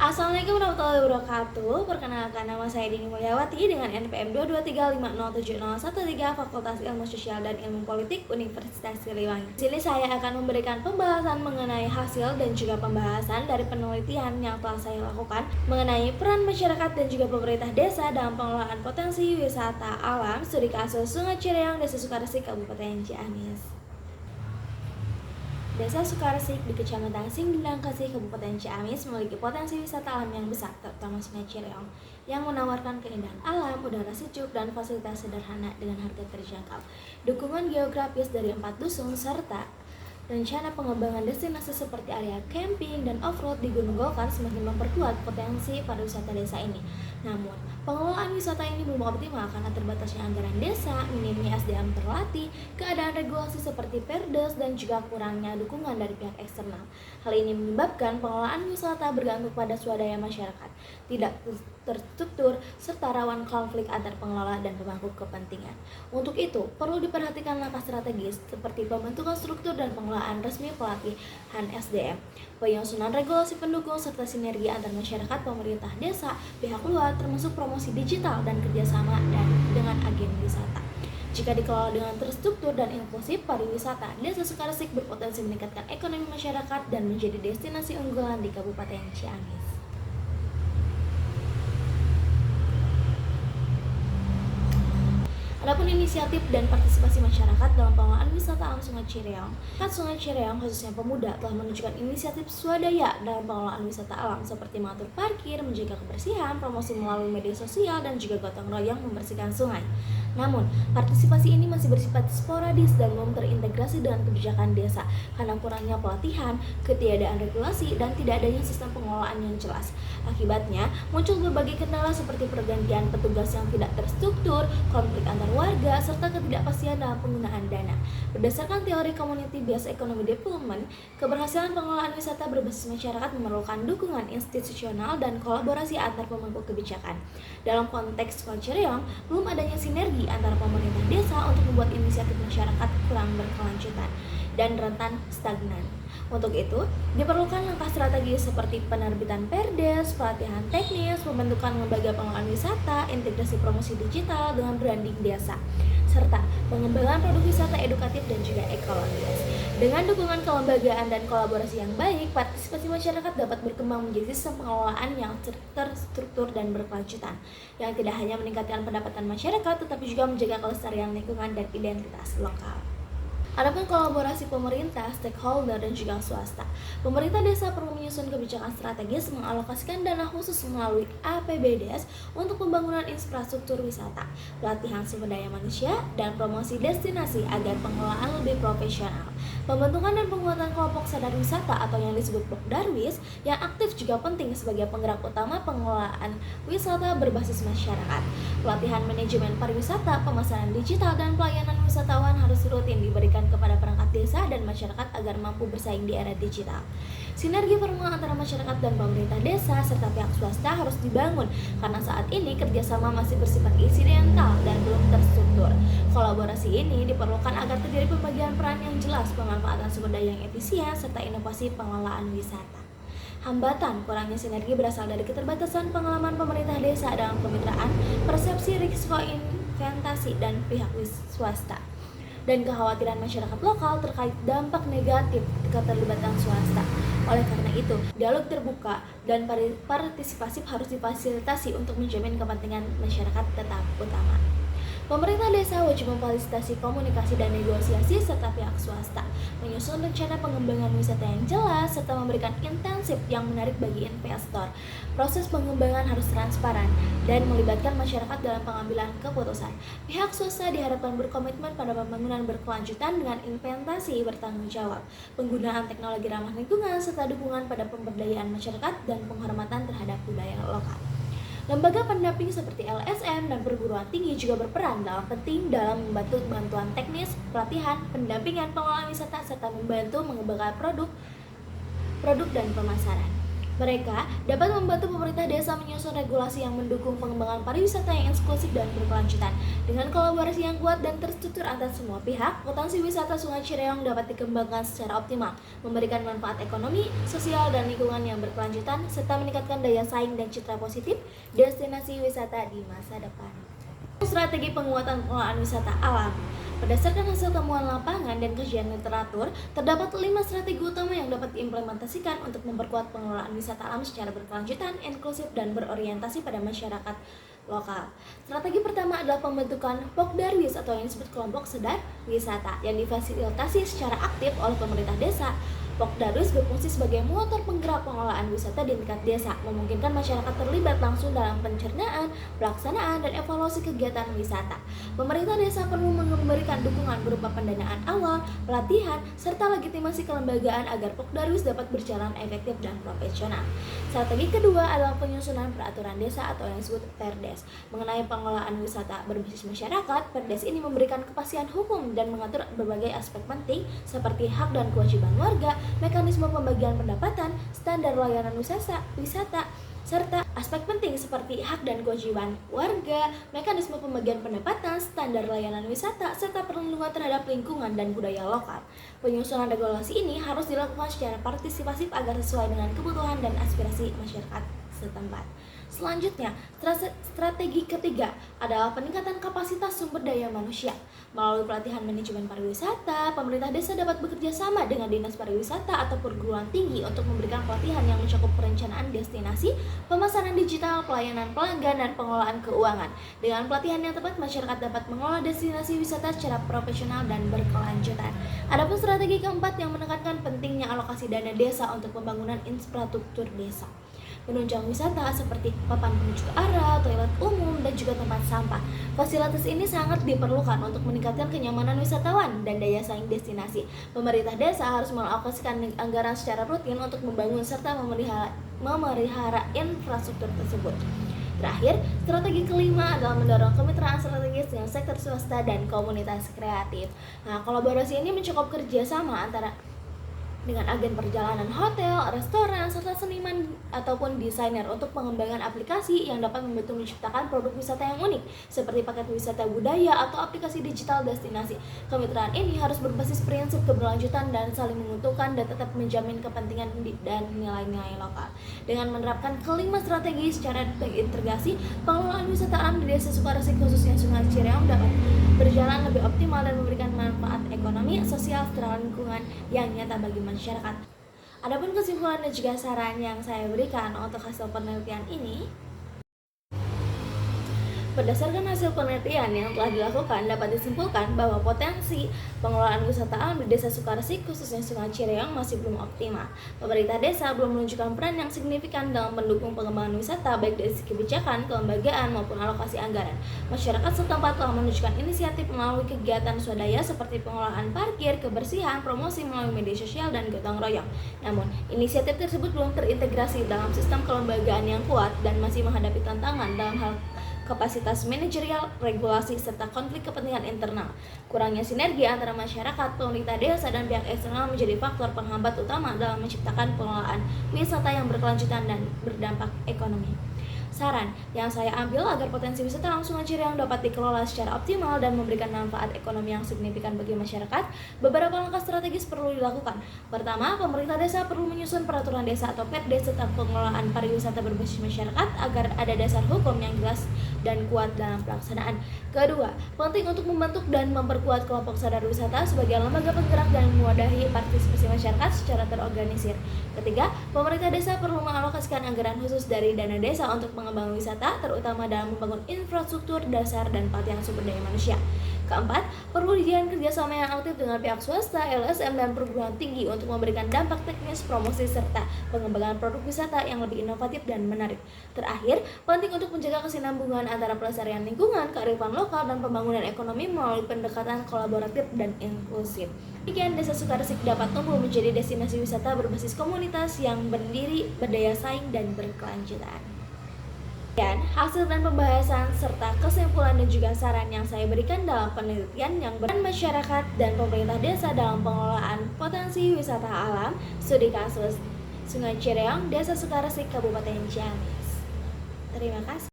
Assalamualaikum warahmatullahi wabarakatuh. Perkenalkan, nama saya Dini Mulyawati dengan NPM 223507013 Fakultas Ilmu Sosial dan Ilmu Politik Universitas Siliwangi. Di sini saya akan memberikan pembahasan mengenai hasil dan juga pembahasan dari penelitian yang telah saya lakukan mengenai peran masyarakat dan juga pemerintah desa dalam pengelolaan potensi wisata alam studi kasus Sungai Cireang, Desa Sukaresik, Kabupaten Ciamis. Desa Sukaresik di Kecamatan Singginang Kasih, Kabupaten Ciamis memiliki potensi wisata alam yang besar, terutama Sungai Cireang, yang menawarkan keindahan alam, udara sejuk, dan fasilitas sederhana dengan harga terjangkau. Dukungan geografis dari 4 dusun serta rencana pengembangan destinasi seperti area camping dan off-road di Gunung Golkar semakin memperkuat potensi pariwisata desa ini. Namun, pengelolaan wisata ini belum optimal karena terbatasnya anggaran desa, minimnya SDM terlatih, keadaan regulasi seperti Perdes, dan juga kurangnya dukungan dari pihak eksternal. Hal ini menyebabkan pengelolaan wisata bergantung pada swadaya masyarakat, tidak terstruktur, serta rawan konflik antar pengelola dan pemangku kepentingan. Untuk itu, perlu diperhatikan langkah strategis seperti pembentukan struktur dan pengelolaan resmi pelatihan SDM, penyusunan regulasi pendukung, serta sinergi antar masyarakat, pemerintah desa, pihak luar, termasuk promosi digital dan kerjasama dengan agen wisata. Jika dikelola dengan terstruktur dan inklusif, pariwisata Desa Sukaresik berpotensi meningkatkan ekonomi masyarakat dan menjadi destinasi unggulan di Kabupaten Ciamis. Adapun inisiatif dan partisipasi masyarakat dalam pengelolaan wisata alam Sungai Cireang, Sungai Cireang khususnya pemuda telah menunjukkan inisiatif swadaya dalam pengelolaan wisata alam seperti mengatur parkir, menjaga kebersihan, promosi melalui media sosial, dan juga gotong royong membersihkan sungai. Namun, partisipasi ini masih bersifat sporadis dan belum terintegrasi dengan kebijakan desa karena kurangnya pelatihan, ketiadaan regulasi, dan tidak adanya sistem pengelolaan yang jelas. Akibatnya, muncul berbagai kendala seperti pergantian petugas yang tidak terstruktur, konflik antar warga, serta ketidakpastian dalam penggunaan dana. Berdasarkan teori Community Based Economy Development, keberhasilan pengelolaan wisata berbasis masyarakat memerlukan dukungan institusional dan kolaborasi antar pemangku kebijakan. Dalam konteks Sungai Cireang, belum adanya sinergi antara pemerintah desa untuk membuat inisiatif masyarakat kurang berkelanjutan dan rentan stagnan. Untuk itu, diperlukan langkah strategis seperti penerbitan Perdes, pelatihan teknis, pembentukan lembaga pengelolaan wisata, integrasi promosi digital dengan branding desa, serta pengembangan produk wisata edukatif dan juga ekologis. Dengan dukungan kelembagaan dan kolaborasi yang baik, partisipasi masyarakat dapat berkembang menjadi sistem pengelolaan yang terstruktur dan berkelanjutan, yang tidak hanya meningkatkan pendapatan masyarakat, tetapi juga menjaga kelestarian lingkungan dan identitas lokal. Adapun kolaborasi pemerintah, stakeholder, dan juga swasta. Pemerintah desa perlu menyusun kebijakan strategis mengalokasikan dana khusus melalui APBDes untuk pembangunan infrastruktur wisata, pelatihan sumber daya manusia, dan promosi destinasi agar pengelolaan lebih profesional. Pembentukan dan penguatan kelompok sadar wisata atau yang disebut Pokdarwis yang aktif juga penting sebagai penggerak utama pengelolaan wisata berbasis masyarakat. Pelatihan manajemen pariwisata, pemasaran digital, dan pelayanan wisatawan harus rutin diberikan kepada perangkat desa dan masyarakat agar mampu bersaing di era digital. Sinergi perubahan antara masyarakat dan pemerintah desa serta pihak swasta harus dibangun karena saat ini kerjasama masih bersifat insidental dan belum terstruktur. Kolaborasi ini diperlukan agar terjadi pembagian peran yang jelas, pemanfaatan sumber daya yang efisien, serta inovasi pengelolaan wisata. Hambatan kurangnya sinergi berasal dari keterbatasan pengalaman pemerintah desa dalam kemitraan, persepsi risiko investasi dan pihak swasta, dan kekhawatiran masyarakat lokal terkait dampak negatif keterlibatan swasta. Oleh karena itu, dialog terbuka dan partisipatif harus difasilitasi untuk menjamin kepentingan masyarakat tetap utama. Pemerintah desa wajib memfasilitasi komunikasi dan negosiasi serta pihak swasta, menyusun rencana pengembangan wisata yang jelas, serta memberikan intensif yang menarik bagi investor. Proses pengembangan harus transparan dan melibatkan masyarakat dalam pengambilan keputusan. Pihak swasta diharapkan berkomitmen pada pembangunan berkelanjutan dengan investasi bertanggung jawab, penggunaan teknologi ramah lingkungan, serta dukungan pada pemberdayaan masyarakat dan penghormatan terhadap budaya lokal. Lembaga pendamping seperti LSM dan perguruan tinggi juga berperan penting dalam membantu bantuan teknis, pelatihan, pendampingan pengelolaan wisata, serta membantu mengembangkan produk dan pemasaran. Mereka dapat membantu pemerintah desa menyusun regulasi yang mendukung pengembangan pariwisata yang eksklusif dan berkelanjutan. Dengan kolaborasi yang kuat dan terstruktur antar semua pihak, potensi wisata Sungai Cireong dapat dikembangkan secara optimal, memberikan manfaat ekonomi, sosial, dan lingkungan yang berkelanjutan, serta meningkatkan daya saing dan citra positif destinasi wisata di masa depan. Strategi penguatan pengelolaan wisata alam. Berdasarkan hasil temuan lapangan dan kajian literatur, terdapat 5 strategi utama yang dapat diimplementasikan untuk memperkuat pengelolaan wisata alam secara berkelanjutan, inklusif, dan berorientasi pada masyarakat lokal. Strategi pertama adalah pembentukan Pokdarwis atau yang disebut kelompok sedar wisata yang difasilitasi secara aktif oleh pemerintah desa. Pokdarwis berfungsi sebagai motor penggerak pengelolaan wisata di tingkat desa, memungkinkan masyarakat terlibat langsung dalam pencernaan, pelaksanaan, dan evaluasi kegiatan wisata. Pemerintah desa perlu memberikan dukungan berupa pendanaan awal, pelatihan, serta legitimasi kelembagaan agar Pokdarwis dapat berjalan efektif dan profesional. Strategi kedua adalah penyusunan peraturan desa atau yang disebut Perdes. Mengenai pengelolaan wisata berbasis masyarakat, Perdes ini memberikan kepastian hukum dan mengatur berbagai aspek penting seperti hak dan kewajiban warga, mekanisme pembagian pendapatan, standar layanan wisata, serta aspek penting seperti hak dan kewajiban warga, mekanisme pembagian pendapatan, standar layanan wisata, serta perlindungan terhadap lingkungan dan budaya lokal. Penyusunan regulasi ini harus dilakukan secara partisipasif agar sesuai dengan kebutuhan dan aspirasi masyarakat setempat. Selanjutnya, strategi ketiga adalah peningkatan kapasitas sumber daya manusia. Melalui pelatihan manajemen pariwisata, pemerintah desa dapat bekerja sama dengan dinas pariwisata atau perguruan tinggi untuk memberikan pelatihan yang mencakup perencanaan destinasi, pemasaran digital, pelayanan pelanggan, dan pengelolaan keuangan. Dengan pelatihan yang tepat, masyarakat dapat mengelola destinasi wisata secara profesional dan berkelanjutan. Adapun strategi keempat yang menekankan pentingnya alokasi dana desa untuk pembangunan infrastruktur desa. Menunjang wisata seperti papan menuju ke arah, toilet umum, dan juga tempat sampah. Fasilitas ini sangat diperlukan untuk meningkatkan kenyamanan wisatawan dan daya saing destinasi. Pemerintah desa harus mengalokasikan anggaran secara rutin untuk membangun serta memelihara infrastruktur tersebut. Terakhir, strategi kelima adalah mendorong kemitraan strategis dengan sektor swasta dan komunitas kreatif. Nah, kolaborasi ini mencakup kerjasama antara dengan agen perjalanan hotel, restoran, serta seniman ataupun desainer untuk pengembangan aplikasi yang dapat membantu menciptakan produk wisata yang unik seperti paket wisata budaya atau aplikasi digital destinasi. Kemitraan ini harus berbasis prinsip keberlanjutan dan saling menguntungkan dan tetap menjamin kepentingan dan nilai-nilai lokal. Dengan menerapkan kelima strategi secara terintegrasi, pengelolaan wisata alam di Desa Sukaresik khususnya Sungai Cireong dapat berjalan lebih optimal dan memberikan manfaat ekonomi, sosial, serta lingkungan yang nyata bagi masyarakat. Adapun kesimpulan dan juga saran yang saya berikan untuk hasil penelitian ini, berdasarkan hasil penelitian yang telah dilakukan, dapat disimpulkan bahwa potensi pengelolaan wisata alam di Desa Sukaresik khususnya Sungai Cireong masih belum optimal. Pemerintah desa belum menunjukkan peran yang signifikan dalam mendukung pengembangan wisata baik dari segi kebijakan, kelembagaan maupun alokasi anggaran. Masyarakat setempat telah menunjukkan inisiatif melalui kegiatan swadaya seperti pengelolaan parkir, kebersihan, promosi melalui media sosial, dan gotong royong. Namun, inisiatif tersebut belum terintegrasi dalam sistem kelembagaan yang kuat dan masih menghadapi tantangan dalam hal kapasitas manajerial, regulasi, serta konflik kepentingan internal. Kurangnya sinergi antara masyarakat, pemerintah desa, dan pihak eksternal menjadi faktor penghambat utama dalam menciptakan pengelolaan wisata yang berkelanjutan dan berdampak ekonomi. Saran yang saya ambil agar potensi wisata alam Sungai Cireong dapat dikelola secara optimal dan memberikan manfaat ekonomi yang signifikan bagi masyarakat, beberapa langkah strategis perlu dilakukan. Pertama, pemerintah desa perlu menyusun peraturan desa atau Perdes tentang pengelolaan pariwisata berbasis masyarakat agar ada dasar hukum yang jelas dan kuat dalam pelaksanaan. Kedua, penting untuk membentuk dan memperkuat kelompok sadar wisata sebagai lembaga penggerak dan mewadahi partisipasi masyarakat secara terorganisir. Ketiga, pemerintah desa perlu mengalokasikan anggaran khusus dari dana desa untuk pengembangan wisata, terutama dalam membangun infrastruktur dasar dan pelatihan sumber daya manusia. Keempat, perlu dijalin kerjasama yang aktif dengan pihak swasta, LSM, dan perguruan tinggi untuk memberikan dampak teknis, promosi, serta pengembangan produk wisata yang lebih inovatif dan menarik. Terakhir, penting untuk menjaga kesinambungan antara pelestarian lingkungan, kearifan lokal, dan pembangunan ekonomi melalui pendekatan kolaboratif dan inklusif. Demikian, Desa Sukaresik dapat tumbuh menjadi destinasi wisata berbasis komunitas yang berdiri, berdaya saing, dan berkelanjutan. Dan hasil dan pembahasan serta kesimpulan dan juga saran yang saya berikan dalam penelitian yang berperan masyarakat dan pemerintah desa dalam pengelolaan potensi wisata alam, studi kasus Sungai Cireang, Desa Sukaresik, Kabupaten Ciamis. Terima kasih.